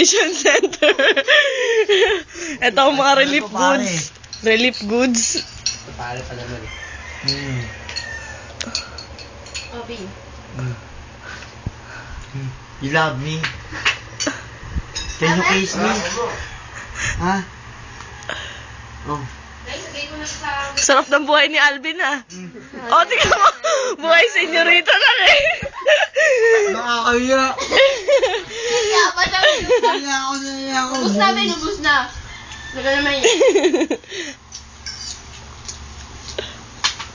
Rehabilitation Center. Ito ang mga relief goods. Relief goods. Pare pa naman eh. Obi. You love me. Can you kiss me? Ha? Oh. Guys, sagay ko na sa... Sarap ng buhay ni Alvin, ah. O, tingnan mo. Buhay senyorita lang eh. Nakakaya. Kaya pa siya. Naiya ako. Ubus na, Ben. Ubus na. Naga naman yun.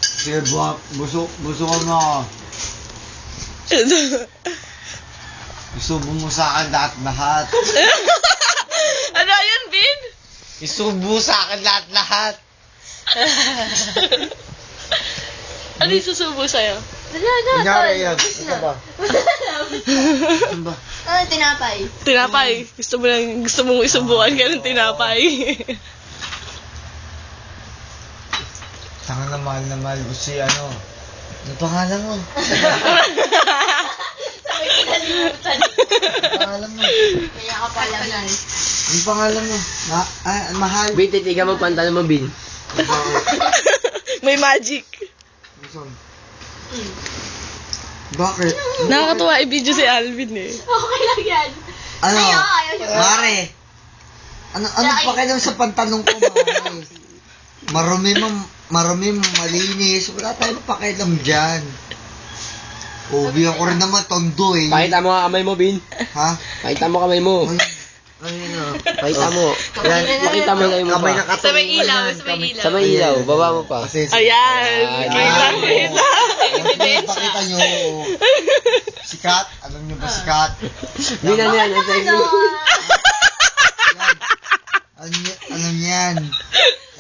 Sige, buso ko na ako. Isubo mo sa akin lahat. Ano yun, Bin? Isubo sa akin lahat. Ano yung susubo sa'yo? Wala na. Kunyari yan. Ubus na. Ito ba? Ano ba? Ano, tinapay? Tinapay. Gusto mong isubukan ka ng tinapay. Tanga na mahal ko si ano. Ano pangalan mo? Sabi kinalimutan. Ano pangalan mo? Kaya ka pala yan. Ano pangalan mo? Mahal. Bin, titigan mo pantalon mo, Bin. May magic. Bakit? Nakakatuwa i-video si Alvin eh. Okay lang yan. Ano? Ayaw siya. Mare. Ano pakialam sa pantalong ko, Mare? Marumi, malinis. Wala tayong pakialam dyan. Bigyan ko rin naman tondo eh. Pakita mo ang kamay mo, Bin. Ha? Pakita mo kamay mo. Ayun. Pakita mo. Yan. Pakita mo lang mo Kamay pa. nakatungo. Sa may ilaw, sa may ilaw. Sa may ilaw, baba mo pa. Ayan. Kita. Pakita nyo. Sikat? Alam nyo ba sikat? Bin, ano yan? Ang sexy.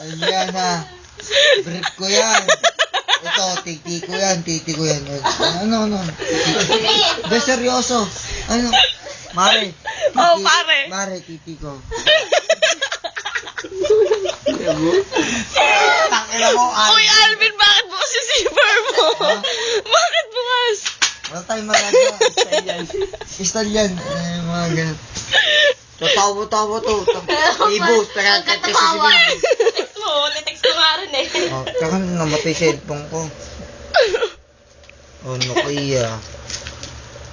Alam yan ha. Brief ko yan. Ito, titi ko yan. Ano? Be, seryoso. Ano? Mare. Oh, pare. Mare, titi ko. Tangina mo, Uy, Alvin, bakit bukas yung zipper mo? Bakit bukas? Wala tayong magagawa. Style yan. Mga ganun. Tawa to. Ibus. Nagkatawa. Text mo. Text ko nga rin eh. Oh, tsaka namatay cellphone ko. Oh, Nokia.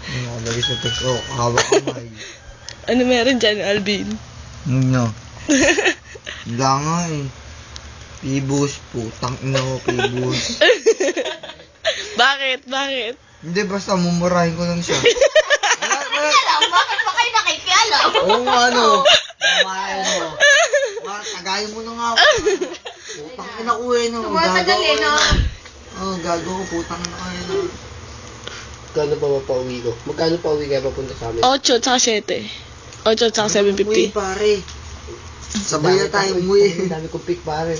Nakalagay sa text ko. Hawak kamay. Ano meron dyan, Alvin? Ano? Wala nga eh. Pibus. Putang ina ko, Pibus. Bakit? Hindi, basta mumurahin ko lang siya. Alam, bakit pa kayo nakikialam? Oo nga, ano. Mamahay mo. Tagayin mo na nga ako. Putang ina ko eh, no. Tumatagal eh, no? Gago ko, putang ina ko eh, no. Magkano pa mapauwi ko? Magkano pa uwi kaya papunta sa amin? 8 tsaka 7. 8 tsaka Umuwi, 750. pare. Sabay na tayo umuwi. Ang dami kong pick, pare.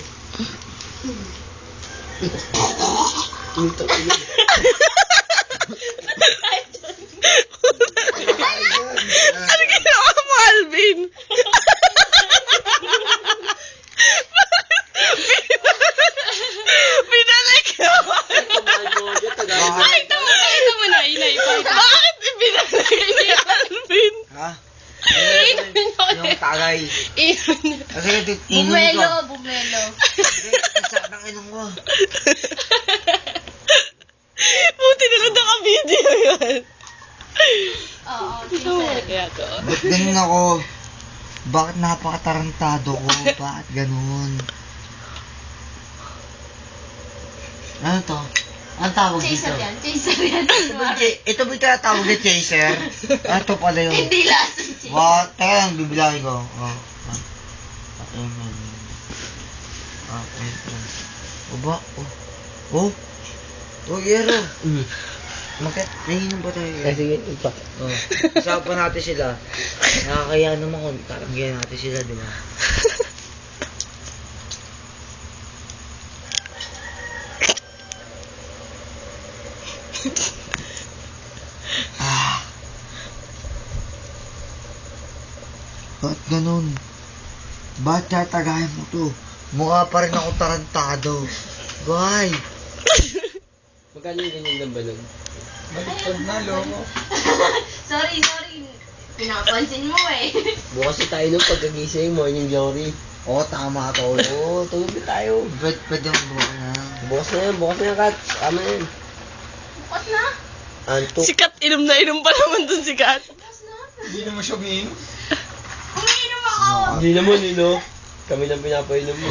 Ano ginawa mo, Alvin? Binalik naman. Pakita mo na, Inay. Bakit ibinalik ni Alvin? Ha? Yung tagay. Kasi inumin ko. Bumelo. Isa ng inong ko. Buti na lang naka-video yun. Oo, Kaya to. Ba't ganun ako? Bakit napakatarantado ko? Bakit ganun? Ano to? Ang tawag dito? Chaser yan. Ito ba yung tinatawag na chaser? Ito pala yun. Hindi lasang chaser. What? Teka, bibilangin ko. Ba? Yero. Nahinom ba tayo? Sige, ipa. Usapan natin sila. Nakakaya naman kung taranggihan natin sila, di ba? Ba't ganun? Ba't tatagayan mo to? Mukha pa rin ako tarantado. Bye! Magkano yung ganyan ng balon? Baliktad na, loko. Sorry. Pinapansin mo eh. Bukas na tayo nung pagkagising, morning glory. Oo, tama to. Oo, tulog na tayo. Pwede mo buka na. Bukas na yan, Kat. Tama na yan. Bukas na. Antok. Si Kat, inom na inom pa naman dun si Kat. Bukas na. Hindi naman siya umiinom. Umiinom ako. Hindi naman, no? Kami lang pinapainom mo.